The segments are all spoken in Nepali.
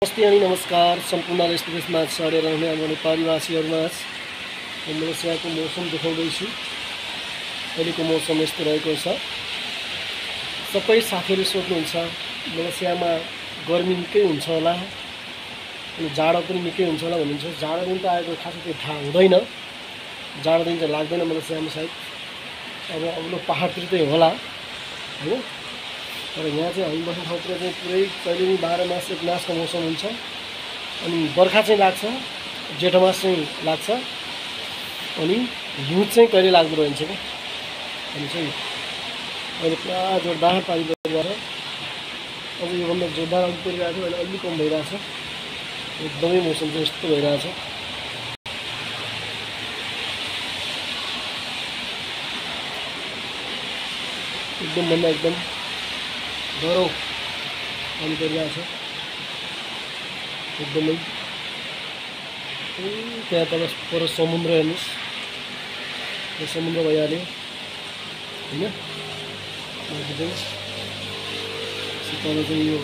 नमस्ते अनि नमस्कार सम्पूर्ण देश विदेशमा छरेर रहने हाम्रो नेपाली भाषीहरूमाझ मलेसियाको मौसम देखाउँदैछु। अहिलेको मौसम यस्तो रहेको छ। सबै साथीहरूले सोध्नुहुन्छ मलेसियामा गर्मी निकै हुन्छ होला अनि जाडो पनि निकै हुन्छ होला भन्नुहुन्छ। जाडो दिन त आएको खासै त्यो थाहा हुँदैन, जाडो दिन चाहिँ लाग्दैन मलेसियामा सायद, अब अग्लो पहाडतिर चाहिँ होला हैन। तर यहाँ चाहिँ हामी बस्ने ठाउँतिर चाहिँ पुरै कहिले पनि 12 मास एक मासको मौसम हुन्छ। अनि बर्खा चाहिँ लाग्छ, जेठ मास चाहिँ लाग्छ अनि हिउँ चाहिँ कहिले लाग्दो रहन्छ क्या। अनि चाहिँ अहिले पुरा जोरदार पानी परिरहेको छ। अब योभन्दा जोरदार अघि परिरहेको थियो, अहिले अलि कम भइरहेको छ। एकदमै मौसम चाहिँ यस्तो भइरहेको छ। एकदमभन्दा एकदम गरौँ पानी परिरहेको छ एकदमै। त्यहाँ तल पर समुद्र हेर्नुहोस्, यो समुद्र भइहाल्यो होइन। माथि चाहिँ तल चाहिँ यो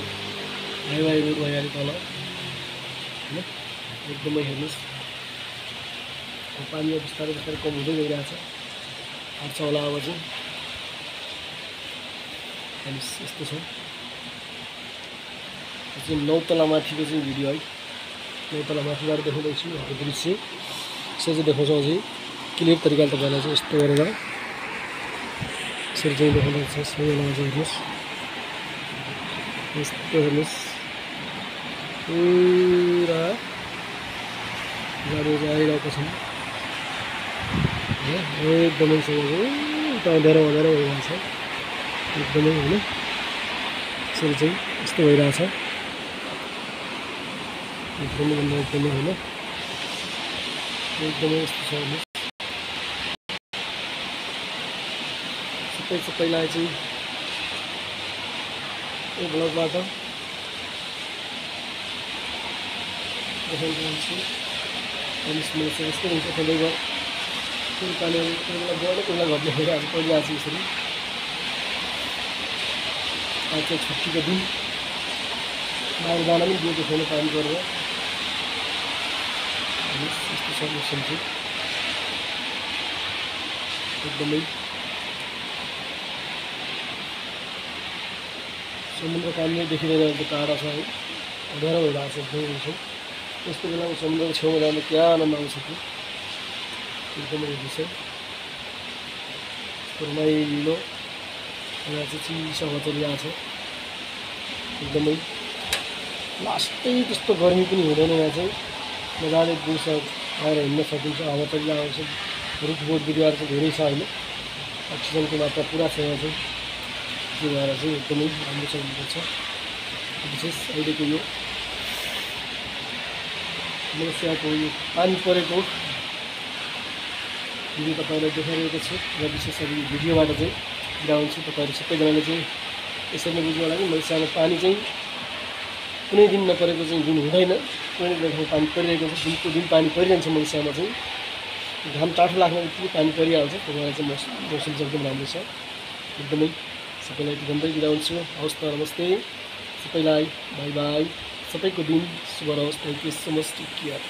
हाइवे रोड भइहाल्यो तल होइन। एकदमै हेर्नुहोस् पानी बिस्तारै बिस्तारै कम हुँदै गइरहेको छ। आउँछ होला अब चाहिँ यस्तो छ। चाहिँ 9 तला माथिको चाहिँ भिडियो है, 9 तला माथिबाट देखाउँदैछु हाम्रो दृश्य। यसरी चाहिँ देखाउँछौँ चाहिँ क्लियर तरिकाले तपाईँलाई चाहिँ यस्तो गरेर यसरी चाहिँ देखाउँदैछ। सबैजना चाहिँ हेर्नुहोस्, यस्तो हेर्नुहोस् पुरा गाडी चाहिँ आइरहेको छ एकदमै सँग उता अँध्यारो अँध्यारो भइरहेको छ एकदमै होइन। यसरी चाहिँ यस्तो भइरहेछ एकदमै एकदमै होइन। एकदमै यस्तो छ हेर्नुहोस्। सबैलाई चाहिँ यो ब्लगबाट देखाउन चाहन्छु। मलेसिया यस्तो हुन्छ सधैँभर। कोही पानी कोही बेला गएर कोही बेला घट्ने भइरहेको छ, परिरहेको छ यसरी। आज चाहिँ छुट्टीको दिन, बाहिर जान पनि दिएको छैन पानी परेर। यस्तो छ मौसम चाहिँ एकदमै। समुद्र पानी नै देखिँदैन, अहिले टाढा छ है, अँध्यारो भइरहेको छ एकदमै मौसम। यस्तो बेलामा समुद्रको छेउमा जाँदा क्या आनन्द आउँछ त्यो एकदमै हेर्नुहोस् है। रमाइलो यहाँ चाहिँ चिसो हावा चलिरहेको छ एकदमै। लास्टै त्यस्तो गर्मी पनि हुँदैन यहाँ चाहिँ, मजाले दिउँसो आएर हिँड्न सकिन्छ। हावा चलिरहेको छ, रुखबोट बिरुवाहरू चाहिँ धेरै छ होइन, अक्सिजनको मात्रा पुरा छ यहाँ चाहिँ। त्यो भएर चाहिँ एकदमै राम्रो चल्नुपर्छ। विशेष अहिलेको यो मलेसियाको यो पानी परेको भिडियो तपाईँलाई देखाइरहेको छु र विशेष गरी भिडियोबाट चाहिँ बिराउँछु। तपाईँहरू सबैजनाले चाहिँ यसरी नै बुझ्नु होला कि मलेसियामा पानी चाहिँ कुनै दिन नपरेको चाहिँ दिन हुँदैन, कुनै दिन पानी परिरहेको छ। दिनको दिन पानी परिरहन्छ मलेसियामा चाहिँ। घाम टाठो लाग्ने बित्तिकै पानी परिहाल्छ। त्यही भएर चाहिँ मौसम चाहिँ एकदम राम्रो छ एकदमै। सबैलाई भन्दै बिदा हुन्छु। हवस् त, नमस्ते सबैलाई, बाई बाई। सबैको दिन शुभ रहोस्। Thank you so much, take care.